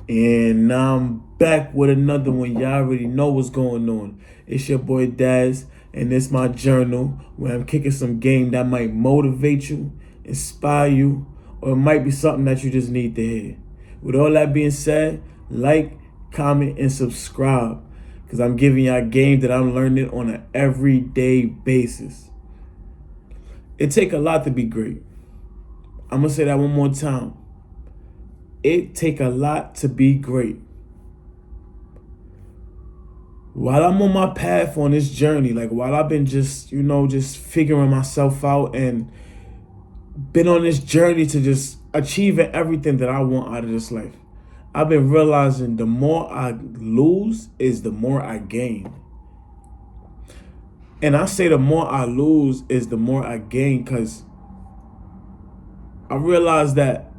And now I'm back with another one. Y'all already know what's going on. It's your boy Daz, and it's my journal where I'm kicking some game that might motivate you, inspire you, or it might be something that you just need to hear. With all that being said, like, comment, and subscribe, because I'm giving y'all game that I'm learning on an everyday basis. It take a lot to be great. I'm gonna say that one more time. It take a lot to be great. While I'm on my path on this journey, like while I've been just figuring myself out and been on this journey to just achieving everything that I want out of this life, I've been realizing the more I lose is the more I gain. And I say the more I lose is the more I gain because I realize that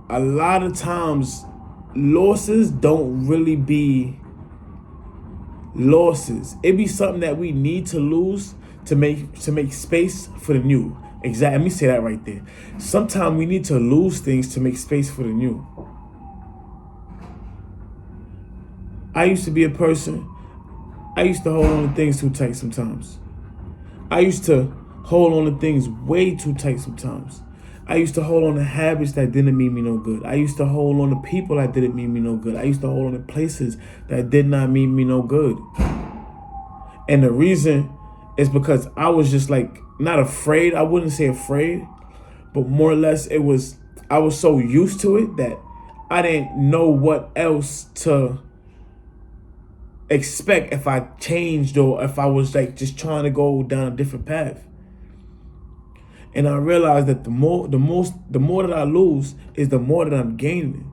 a lot of times losses don't really be losses. It be something that we need to lose to make space for the new. Exactly. Let me say that right there. Sometimes we need to lose things to make space for the new. I used to be a person, I used to hold on to things too tight sometimes. I used to hold on to things way too tight sometimes. I used to hold on to habits that didn't mean me no good. I used to hold on to people that didn't mean me no good. I used to hold on to places that did not mean me no good. And the reason is because I was just like, not afraid. I wouldn't say afraid, but more or less I was so used to it that I didn't know what else to expect if I changed or if I was like just trying to go down a different path. And I realized that the more that I lose is the more that I'm gaining.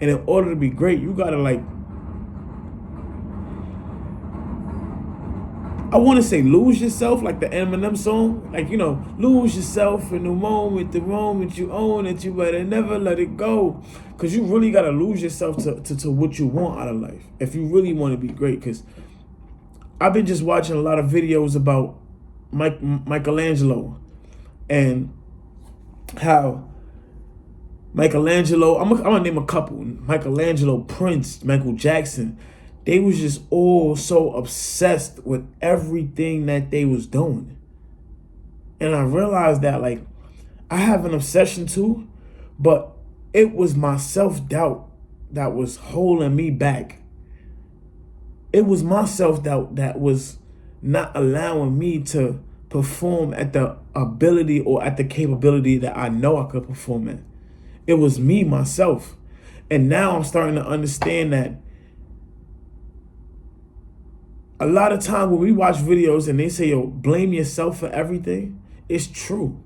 And in order to be great, you gotta I want to say lose yourself, like the Eminem song, lose yourself in the moment you own it, you better never let it go. Because you really got to lose yourself to what you want out of life if you really want to be great. Because I've been just watching a lot of videos about Michelangelo and how Michelangelo, I'm gonna name a couple. Michelangelo, Prince, Michael Jackson, they was just all so obsessed with everything that they was doing. And I realized that I have an obsession too, but it was my self-doubt that was holding me back. It was my self-doubt that was not allowing me to perform at the ability or at the capability that I know I could perform at. It was me, myself. And now I'm starting to understand that a lot of time when we watch videos and they say, yo, blame yourself for everything, it's true.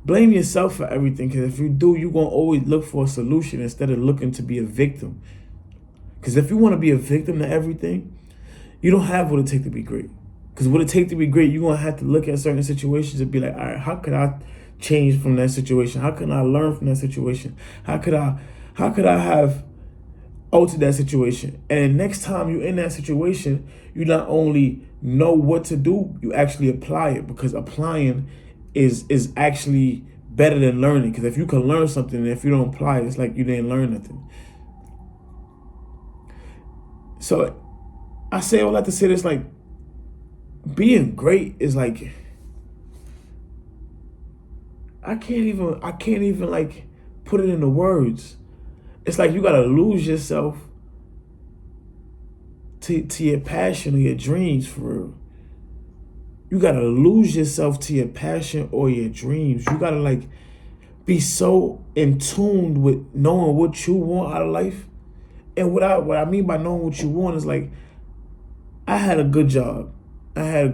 Blame yourself for everything, because if you do, you're going to always look for a solution instead of looking to be a victim. Because if you want to be a victim to everything, you don't have what it takes to be great. Because what it takes to be great, you're going to have to look at certain situations and be like, all right, how could I change from that situation? How can I learn from that situation? How could I have altered that situation? And next time you're in that situation, you not only know what to do, you actually apply it, because applying is actually better than learning. Because if you can learn something and if you don't apply it, it's like you didn't learn nothing. So I say all that to say this, being great is I can't even put it into words. It's like you gotta lose yourself to your passion or your dreams, for real. You gotta lose yourself to your passion or your dreams. You gotta be so in tune with knowing what you want out of life. And what I mean by knowing what you want is I had a good job. I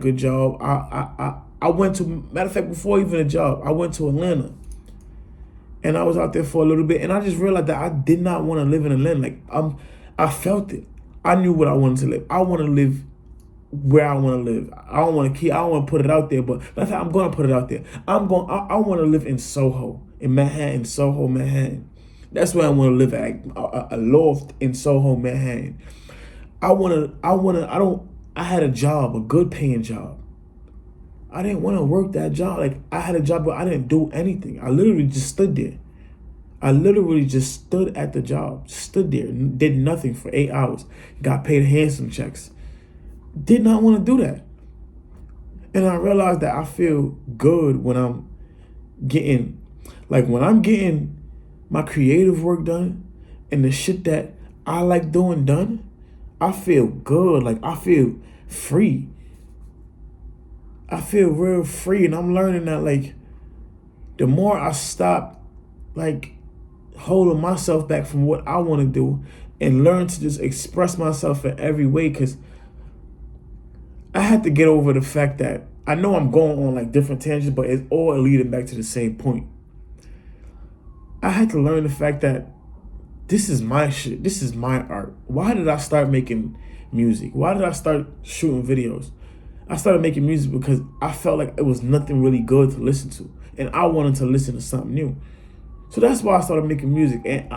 went to, matter of fact, before even a job, I went to Atlanta. And I was out there for a little bit, and I just realized that I did not want to live in Atlanta. I felt it. I knew what I wanted to live. I want to live where I want to live. I don't want to put it out there, but I'm going to put it out there. I want to live in Soho, in Manhattan, Soho, Manhattan. That's where I want to live at, a loft in Soho, Manhattan. I had a job, a good paying job. I didn't want to work that job. I had a job, but I didn't do anything. I literally just stood there. I literally just stood at the job, stood there, did nothing for 8 hours, got paid handsome checks. Did not want to do that. And I realized that I feel good when I'm getting, when I'm getting my creative work done and the shit that I like doing done, I feel good. Like, I feel free. I feel real free. And I'm learning that, like, the more I stop, like, holding myself back from what I want to do and learn to just express myself in every way, because I had to get over the fact that I know I'm going on like different tangents, but it's all leading back to the same point. I had to learn the fact that this is my shit. This is my art. Why did I start making music? Why did I start shooting videos? I started making music because I felt like it was nothing really good to listen to, and I wanted to listen to something new. So that's why I started making music. And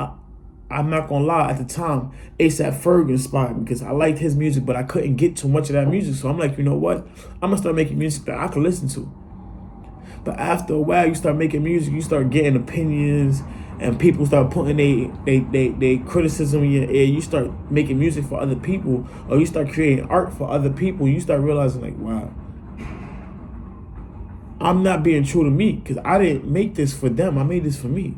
I'm not gonna lie, at the time, A$AP Ferg inspired me because I liked his music, but I couldn't get too much of that music. So I'm like, you know what? I'm gonna start making music that I can listen to. But after a while, you start making music, you start getting opinions, and people start putting they criticism in your ear. You start making music for other people, or you start creating art for other people. You start realizing, like, wow, I'm not being true to me because I didn't make this for them. I made this for me.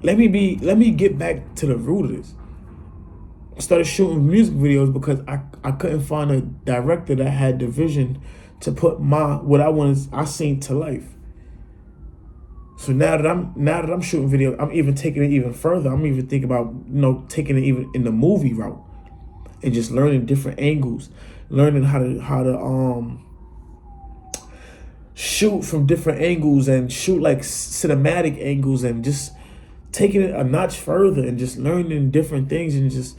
Let me get back to the root of this. I started shooting music videos because I couldn't find a director that had the vision to put what I seen to life. So now that I'm shooting videos, I'm even taking it even further. I'm even thinking about, taking it even in the movie route and just learning different angles, learning how to shoot from different angles and shoot like cinematic angles, and just taking it a notch further and just learning different things, and just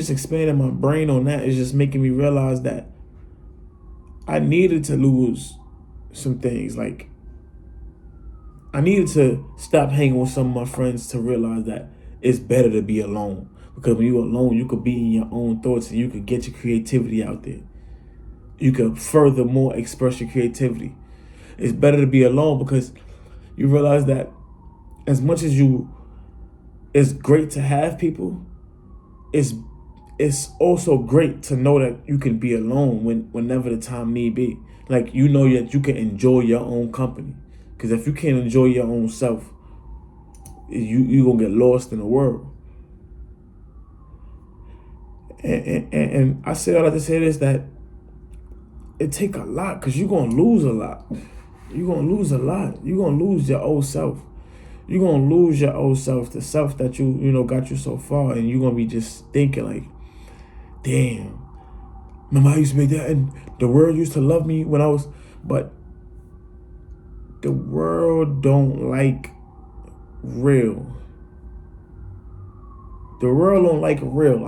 expanding my brain on that is just making me realize that I needed to lose some things. Like, I needed to stop hanging with some of my friends to realize that it's better to be alone. Because when you're alone, you could be in your own thoughts and you could get your creativity out there. You could furthermore express your creativity. It's better to be alone because you realize that as much as it's great to have people, it's also great to know that you can be alone whenever the time need be. Like, you know that you can enjoy your own company. Because if you can't enjoy your own self, you gonna get lost in the world. And I say all that to say this, that it take a lot, because you're gonna lose a lot. You're gonna lose a lot. You're gonna lose your old self. You're gonna lose your old self, the self that you got you so far, and you're gonna be just thinking like, damn, remember I used to make that, and the world used to love me when I was, but the world don't like real. The world don't like real.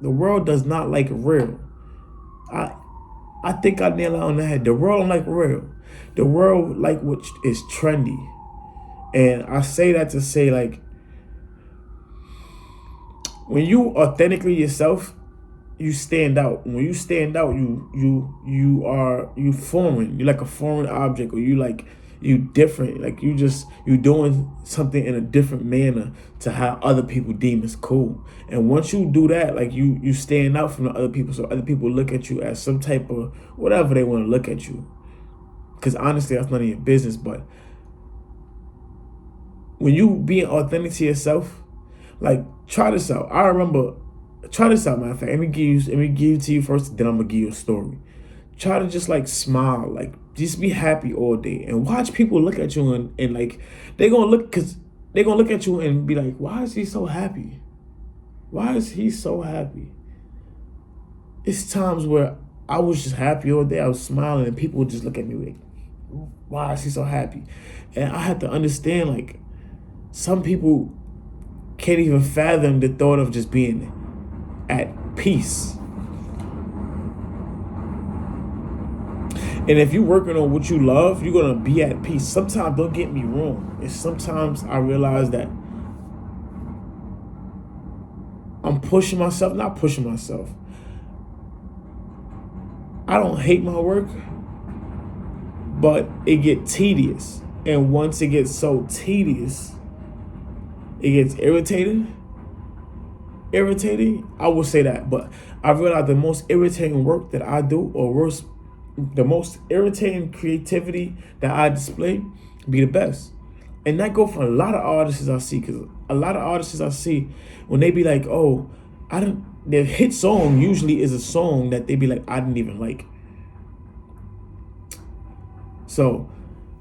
The world does not like real. I think I nailed it on the head. The world don't like real. The world like what is trendy. And I say that to say, like, when you authentically yourself, you stand out. When you stand out, you foreign. You're like a foreign object, or you different. Like, you doing something in a different manner to how other people deem is cool. And once you do that, like, you stand out from the other people, so other people look at you as some type of whatever they want to look at you. Because honestly, that's none of your business. But when you being authentic to yourself, like, try this out. Try this out, matter of fact. Let me give it to you first, then I'm gonna give you a story. Try to just like smile, like just be happy all day, and watch people look at you and like they're gonna look at you and be like, why is he so happy? Why is he so happy? It's times where I was just happy all day. I was smiling, and people would just look at me like, why is he so happy? And I had to understand, like, some people can't even fathom the thought of just being at peace. And if you're working on what you love, you're gonna be at peace. Sometimes, don't get me wrong, and sometimes I realize that I'm not pushing myself. I don't hate my work, but it get tedious. And once it gets so tedious, it gets irritating. I will say that. But I realized the most irritating work that I do, or worse, the most irritating creativity that I display, be the best. And that go for a lot of artists I see, because a lot of artists I see, when they be like, oh, their hit song usually is a song that they be like, I didn't even like. So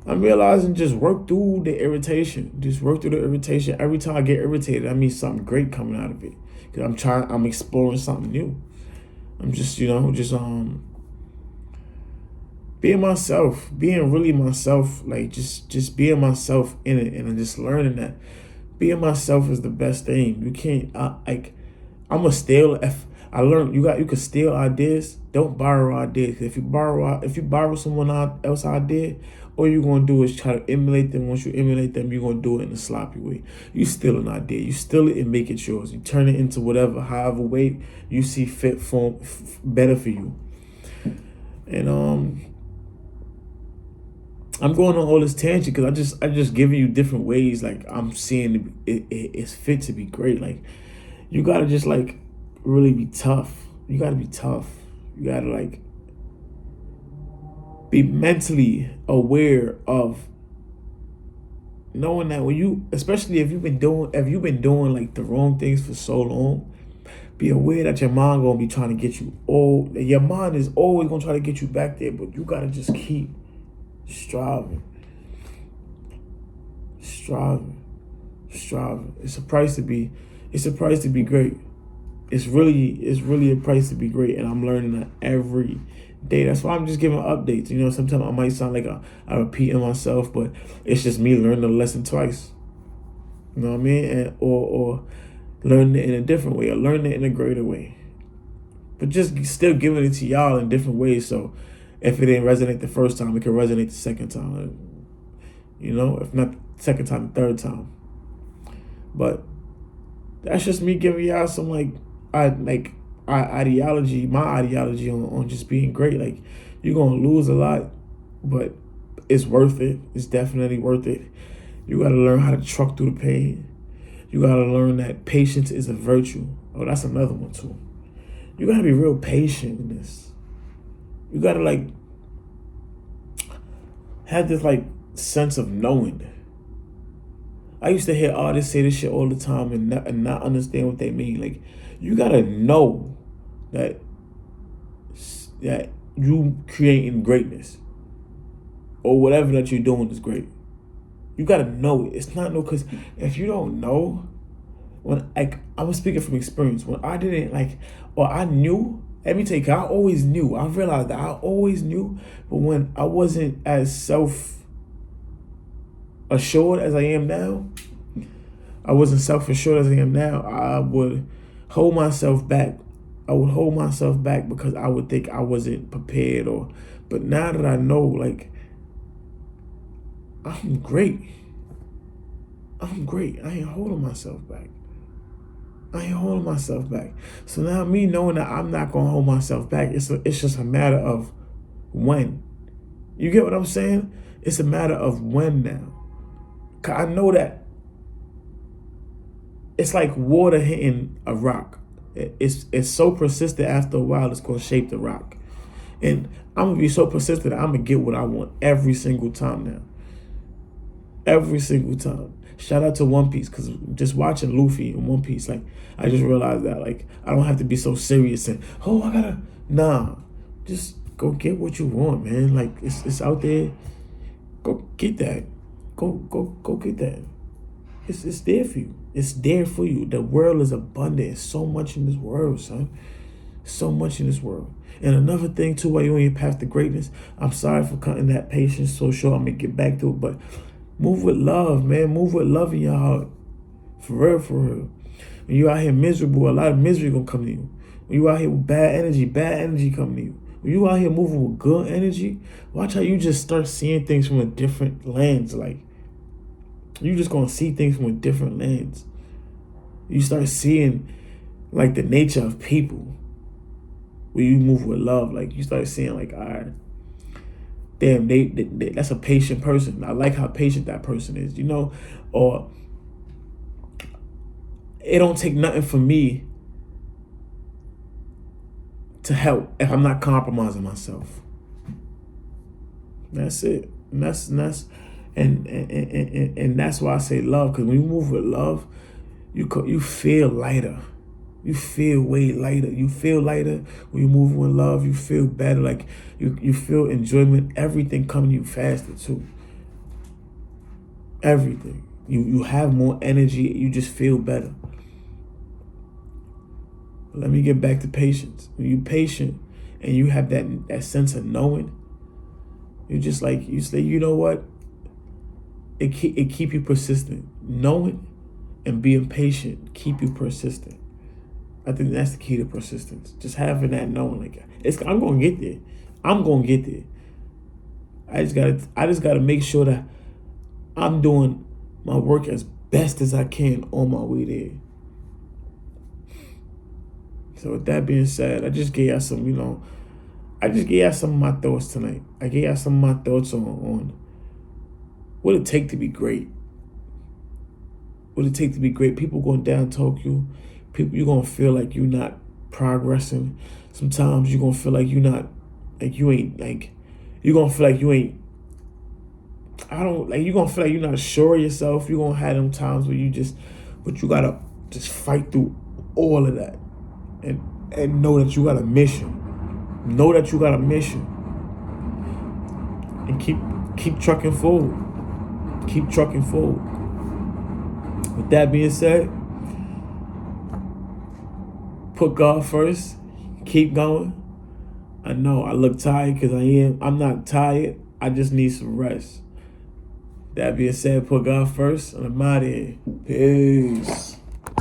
I'm realizing just work through the irritation. Just work through the irritation. Every time I get irritated, I mean something great coming out of it. Because I'm exploring something new. I'm just, being myself, being really myself, like just being myself in it. And I'm just learning that being myself is the best thing. You can't, I'm a steal. If I learned you could steal ideas. Don't borrow ideas. If you borrow someone else's idea, all you're gonna do is try to emulate them. Once you emulate them, you're gonna do it in a sloppy way. You steal an idea. You steal it and make it yours. You turn it into however way you see fit for better for you. And I'm going on all this tangent because I just giving you different ways. Like I'm seeing it's fit to be great. Like you gotta just like really be tough. You gotta be tough. You gotta like be mentally aware of knowing that when you, especially if you've been doing like the wrong things for so long, be aware that your mind gonna be trying to get you. Your mind is always gonna try to get you back there, but you gotta just keep striving. It's a price to be great. It's really a price to be great, and I'm learning that every day. That's why I'm just giving updates. Sometimes I might sound like I'm repeating myself, but it's just me learning the lesson twice. You know what I mean? And or learning it in a different way, or learning it in a greater way. But just still giving it to y'all in different ways. So if it didn't resonate the first time, it can resonate the second time. If not the second time, the third time. But that's just me giving y'all some ideology, my ideology on just being great. Like you're gonna lose a lot, but it's worth it. It's definitely worth it. You gotta learn how to truck through the pain. You gotta learn that patience is a virtue. Oh, that's another one too. You gotta be real patient in this. You gotta have this sense of knowing. I used to hear artists say this shit all the time and not understand what they mean. Like, you gotta know that you creating greatness or whatever that you're doing is great. You gotta know it. It's not because if you don't know, when I was speaking from experience, when I didn't I knew. Let me tell you, I always knew. I realized that I always knew, but when I wasn't as self-assured as I am now, I would hold myself back. Because I would think I wasn't prepared but now that I know, I'm great. I ain't holding myself back. So now me knowing that I'm not gonna hold myself back, it's just a matter of when. You get what I'm saying? It's a matter of when now. 'Cause I know that it's like water hitting a rock. It's so persistent, after a while it's gonna shape the rock. And I'm gonna be so persistent that I'm gonna get what I want every single time now. Every single time. Shout out to One Piece, because just watching Luffy in One Piece, I just realized that I don't have to be so serious and just go get what you want, man. It's out there. Go get that. Go get that. It's there for you. It's there for you. The world is abundant. There's so much in this world, son. So much in this world. And another thing too, while you're on your path to greatness, I'm sorry for cutting that patience so short. I'm gonna get back to it, but move with love, man. Move with love in your heart. For real, for real. When you out here miserable, a lot of misery gonna come to you. When you out here with bad energy coming to you. When you out here moving with good energy, watch how you just start seeing things from a different lens. You just gonna see things from a different lens. You start seeing the nature of people. When you move with love, you start seeing all right, damn, they that's a patient person. I like how patient that person is, you know, or it don't take nothing for me to help if I'm not compromising myself. That's it. And that's and that's why I say love, because when you move with love, you feel lighter. You feel way lighter. You feel lighter when you move with love. You feel better. Like you feel enjoyment. Everything coming to you faster too. Everything. You have more energy. You just feel better. But let me get back to patience. When you're patient and you have that sense of knowing, you just like, you say, you know what? It keep you persistent. Knowing and being patient keep you persistent. I think that's the key to persistence. Just having that knowing, like, I'm gonna get there. I'm gonna get there. I just gotta make sure that I'm doing my work as best as I can on my way there. So with that being said, I just gave y'all some, some of my thoughts tonight. I gave y'all some of my thoughts on what it take to be great. What it take to be great. People going down talk you. People, you're gonna feel like you're not progressing. Sometimes you're gonna feel like you're not, like you ain't, like you're gonna feel like you ain't. You're gonna feel like you're not sure of yourself. You're gonna have them times where you gotta just fight through all of that, and know that you got a mission. Know that you got a mission, and keep trucking forward. Keep trucking forward. With that being said, put God first. Keep going. I know I look tired because I am. I'm not tired. I just need some rest. That being said, put God first, and I'm out of here. Peace.